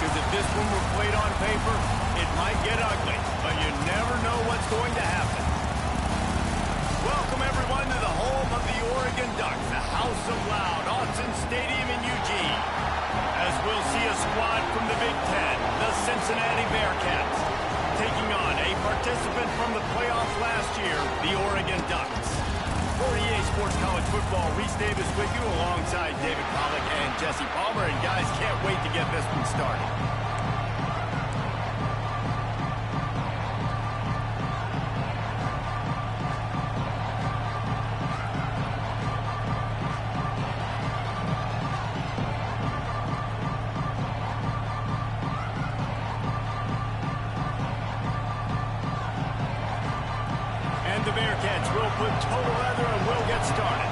because if this one were played on paper, it might get ugly, but you never know what's going to happen. Welcome, everyone, to the home of the Oregon Ducks, the House of Loud, Autzen Stadium in Eugene, as we'll see a squad from the Big Ten, the Cincinnati Bearcats, taking on a participant from the playoffs last year, the Oregon Ducks. For EA Sports College Football, Reese Davis with you alongside David Pollack and Jesse Palmer. And guys, can't wait to get this one started. The Bearcats will put total leather and will get started.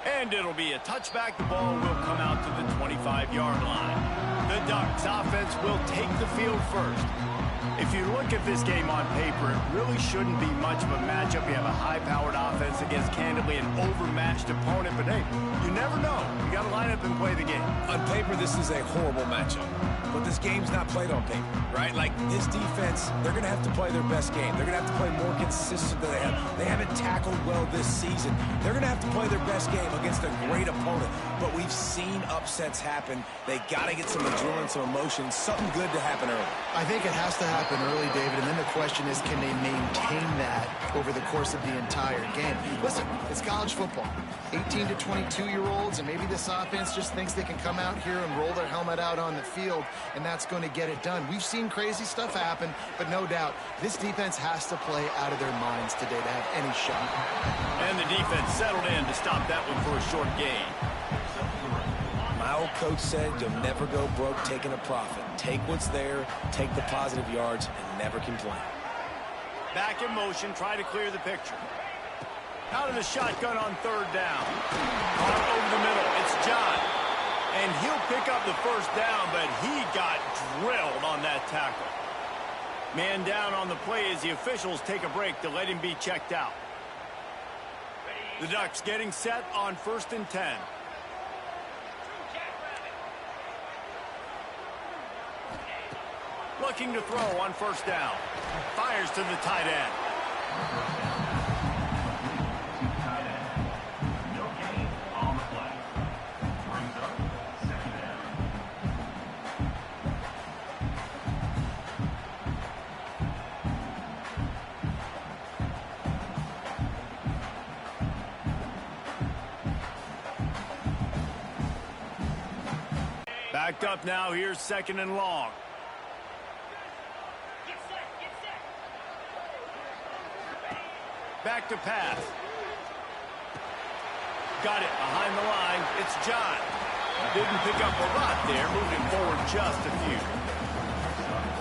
And it'll be a touchback. The ball will come out to the 25-yard line. The Ducks offense will take the field first. If you look at this game on paper, it really shouldn't be much of a matchup. You have a high-powered offense against, candidly, an overmatched opponent. But, hey, you never know. You got to line up and play the game. On paper, this is a horrible matchup. But this game's not played on paper, right? Like, this defense, they're going to have to play their best game. They're going to have to play more consistent than they have. They haven't tackled well this season. They're going to have to play their best game against a great opponent. But we've seen upsets happen. They got to get some adrenaline, some emotion, something good to happen early. I think it has to happen early, David, and then the question is, can they maintain that over the course of the entire game? Listen, it's college football. 18 to 22-year-olds, and maybe this offense just thinks they can come out here and roll their helmet out on the field, and that's going to get it done. We've seen crazy stuff happen, but no doubt, this defense has to play out of their minds today to have any shot. And the defense settled in to stop that one for a short gain. My old coach said you'll never go broke taking a profit. Take what's there, take the positive yards, and never complain. Back in motion, try to clear the picture. Out of the shotgun on third down. Caught over the middle, it's John. And he'll pick up the first down, but he got drilled on that tackle. Man down on the play as the officials take a break to let him be checked out. The Ducks getting set on 1st and 10. Looking to throw on first down. Fires to the tight end. Backed up now, here's 2nd and long. Back to pass. Got it behind the line. It's John. Didn't pick up a lot there, moving forward just a few.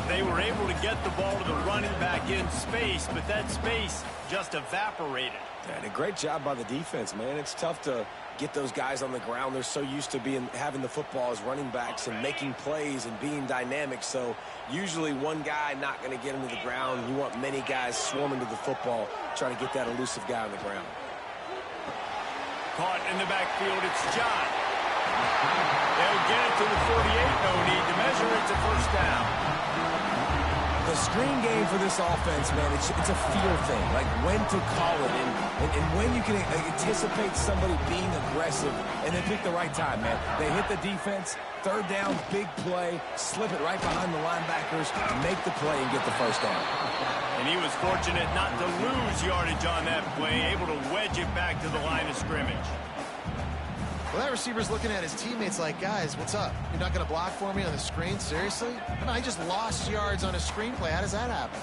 They were able to get the ball to the running back in space, but that space just evaporated. And a great job by the defense, man. It's tough to get those guys on the ground. They're so used to having the football as running backs and making plays and being dynamic. So usually one guy not going to get into the ground. You want many guys swarming to the football, trying to get that elusive guy on the ground. Caught in the backfield, it's John. They'll get it to the 48, no need to measure. It's a first down. The screen game for this offense, man, it's a fear thing, like when to call it and when you can anticipate somebody being aggressive and then pick the right time, man. They hit the defense, third down, big play, slip it right behind the linebackers, make the play and get the first down. And he was fortunate not to lose yardage on that play, able to wedge it back to the line of scrimmage. Well, that receiver's looking at his teammates like, guys, what's up? You're not going to block for me on the screen? Seriously? No, I just lost yards on a screenplay. How does that happen?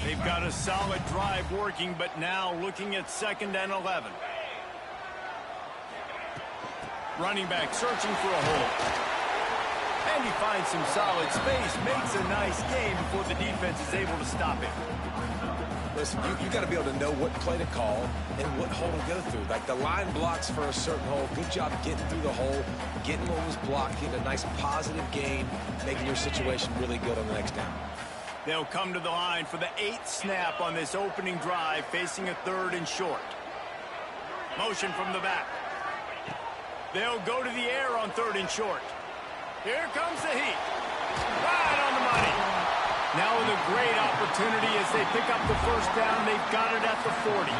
They've got a solid drive working, but now looking at 2nd and 11. Running back searching for a hole. And he finds some solid space, makes a nice game before the defense is able to stop him. Listen, you got to be able to know what play to call and what hole to go through. Like the line blocks for a certain hole. Good job getting through the hole, getting what was blocked, getting a nice positive gain, making your situation really good on the next down. They'll come to the line for the 8th snap on this opening drive, facing a 3rd and short. Motion from the back. They'll go to the air on 3rd and short. Here comes the heat. Right on the money. Now with a great opportunity as they pick up the first down. They've got it at the 40.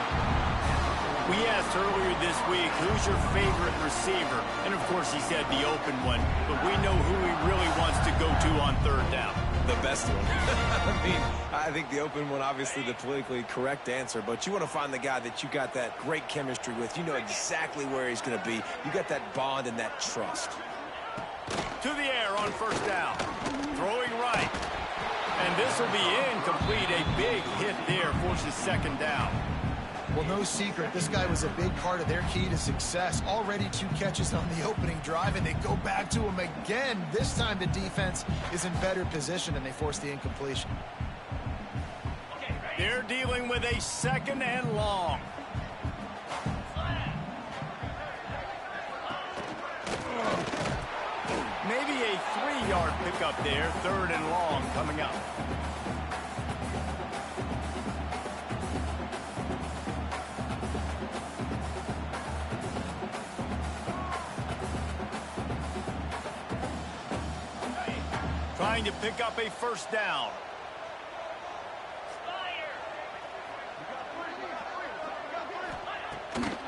We asked earlier this week, who's your favorite receiver? And, of course, he said the open one. But we know who he really wants to go to on 3rd down. The best one. I mean, I think the open one, obviously the politically correct answer, but you want to find the guy that you got that great chemistry with. You know exactly where he's going to be. You got that bond and that trust. To the air on 1st down. Throwing right. And this will be incomplete. A big hit there forces 2nd down. Well, no secret, this guy was a big part of their key to success. Already 2 catches on the opening drive, and they go back to him again. This time the defense is in better position, and they force the incompletion. They're dealing with a 2nd and long. Maybe a 3-yard pickup there, 3rd and long coming up. Trying to pick up a 1st down.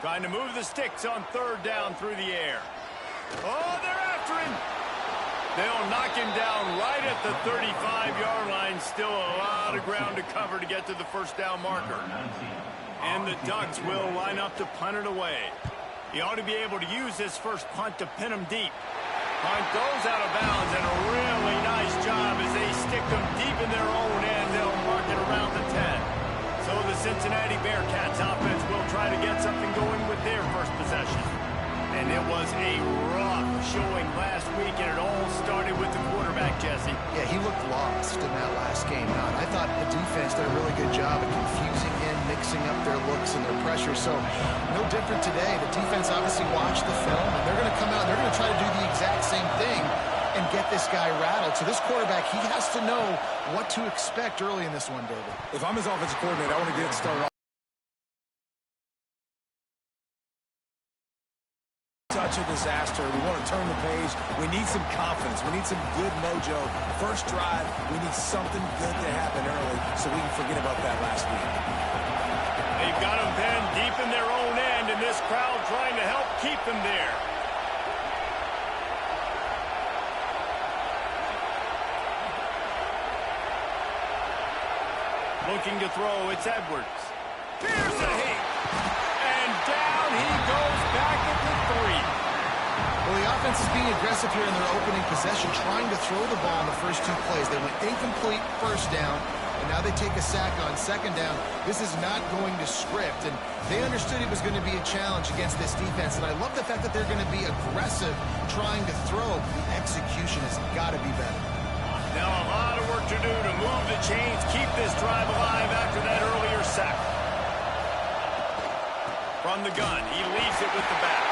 Trying to move the sticks on 3rd down through the air. Oh, they're after him. They'll knock him down right at the 35-yard line. Still a lot of ground to cover to get to the 1st down marker. And the Ducks will line up to punt it away. He ought to be able to use this first punt to pin him deep. Punt goes out of bounds, and a really nice job as they stick them deep in their own end. They'll mark it around the 10. So the Cincinnati Bearcats offense will try to get something going with their first possession. And it was a rough showing last week, and it all started with the quarterback, Jesse. Yeah, he looked lost in that last game. I thought the defense did a really good job of confusing him, mixing up their looks and their pressure. So no different today. The defense obviously watched the film, and they're going to come out, they're going to try to do the exact same thing and get this guy rattled. So this quarterback, he has to know what to expect early in this one, David. If I'm his offensive coordinator, I want to get it started off. Such a disaster. We want to turn the page. We need some confidence. We need some good mojo. First drive, we need something good to happen early so we can forget about that last week. They've got them then deep in their own end, and this crowd trying to help keep them there. Looking to throw, it's Edwards. Here's a hit. And down he goes back at the 3. Well, the offense is being aggressive here in their opening possession, trying to throw the ball in the first 2 plays. They went incomplete 1st down, and now they take a sack on 2nd down. This is not going to script, and they understood it was going to be a challenge against this defense, and I love the fact that they're going to be aggressive trying to throw. The execution has got to be better. Now a lot of work to do to move the chains, keep this drive alive after that earlier sack. From the gun, he leaves it with the back.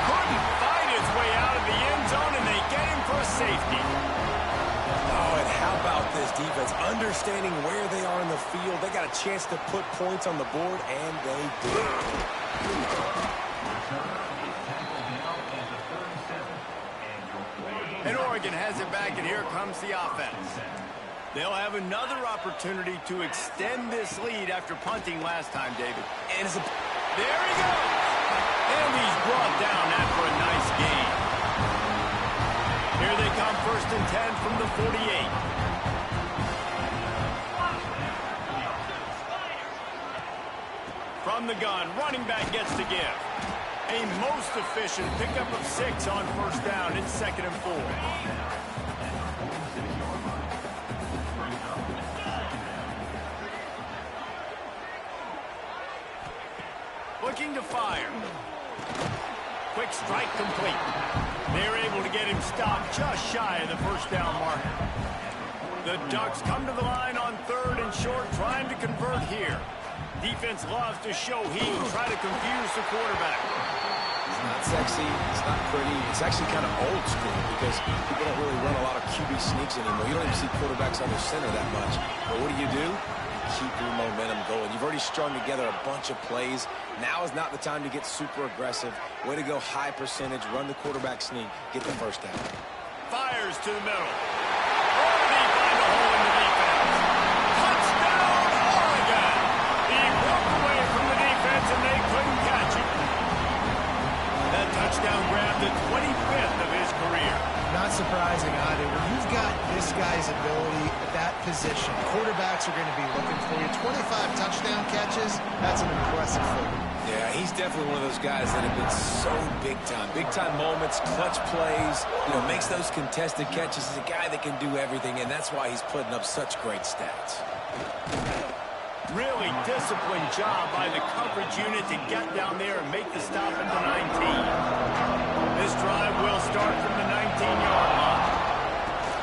Couldn't fight his way out of the end zone, and they get him for a safety. Oh, and how about this defense? Understanding where they are in the field. They got a chance to put points on the board, and they did. And Oregon has it back, and here comes the offense. They'll have another opportunity to extend this lead after punting last time, David. And it's a... There he goes. And he's brought down after a nice gain. Here they come, 1st and 10 from the 48. From the gun, running back gets to give. A most efficient pickup of 6 on 1st down. It's 2nd and 4. Looking to fire. Quick strike complete. They're able to get him stopped just shy of the 1st down marker. The Ducks come to the line on 3rd and short, trying to convert here. Defense loves to show heat and try to confuse the quarterback. not sexy. It's not pretty. It's actually kind of old school because people don't really run a lot of QB sneaks anymore. You don't even see quarterbacks under center that much. But what do? You keep your momentum going. You've already strung together a bunch of plays. Now is not the time to get super aggressive. Way to go high percentage. Run the quarterback sneak. Get the first down. Fires to the middle. Oh, they find a hole in the defense. Touchdown, Oregon! He broke away from the defense and they couldn't catch him. That touchdown grabbed the 25th of his career. Not surprising, either. When you've got this guy's ability at that position, quarterbacks are going to be looking for you. 25 touchdown catches, that's an impressive thing. Yeah, he's definitely one of those guys that have been so big time. Big time moments, clutch plays, makes those contested catches. He's a guy that can do everything, and that's why he's putting up such great stats. Really disciplined job by the coverage unit to get down there and make the stop at the 19. This drive will start from the 19-yard line.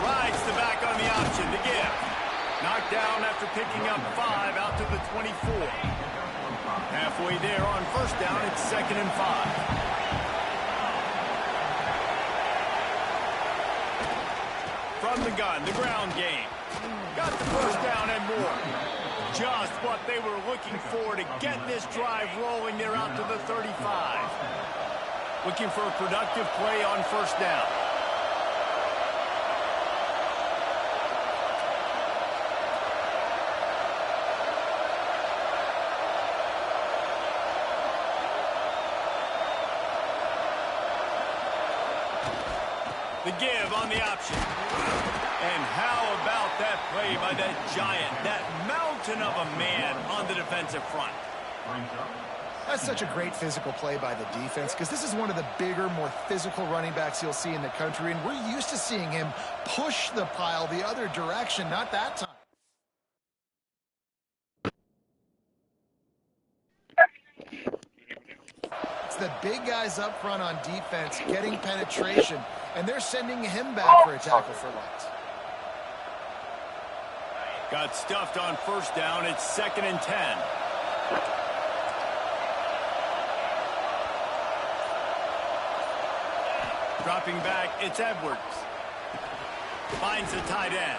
Rides the back on the option to give. Knocked down after picking up 5 out to the 24. Halfway there on first down, it's 2nd and 5. From the gun, the ground game. Got the first down and more. Just what they were looking for to get this drive rolling. They're out to the 35. Looking for a productive play on first down. The give on the option. And how about that play by that giant, that mountain of a man on the defensive front? That's such a great physical play by the defense because this is one of the bigger, more physical running backs you'll see in the country, and we're used to seeing him push the pile the other direction, not that time. It's the big guys up front on defense getting penetration, and they're sending him back for a tackle for loss. Got stuffed on first down. It's 2nd and 10. Dropping back, it's Edwards. Finds the tight end.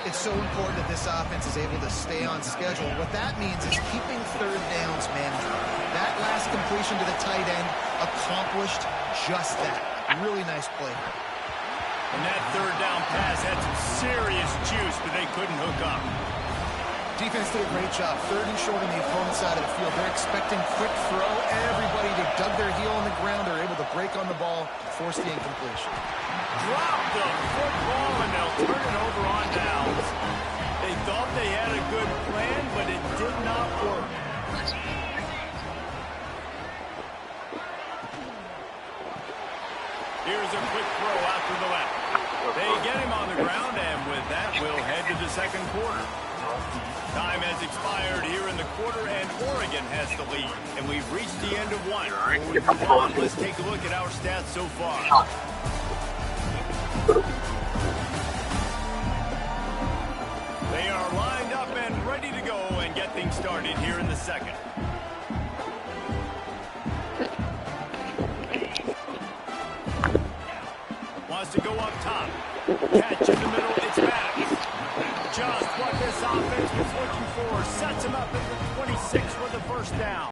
It's so important that this offense is able to stay on schedule. What that means is keeping third downs manageable. That last completion to the tight end accomplished just that. Really nice play. And that third down pass had some serious juice, but they couldn't hook up. Defense did a great job. 3rd and short on the opponent's side of the field. They're expecting quick throw. Everybody, they dug their heel on the ground. They're able to break on the ball, force the incompletion. Drop the football, and they'll turn it over on downs. They thought they had a good plan, but it did not work. Here's a quick throw out to the left. They get him on the ground, and with that, we'll head to the second quarter. Time has expired here in the quarter, and Oregon has the lead. And we've reached the end of one. Let's take a look at our stats so far. They are lined up and ready to go and get things started here in the second. Wants to go up top. Catch in the middle, it's Maddox. Just what this offense was looking for. Sets him up at the 26 for the first down.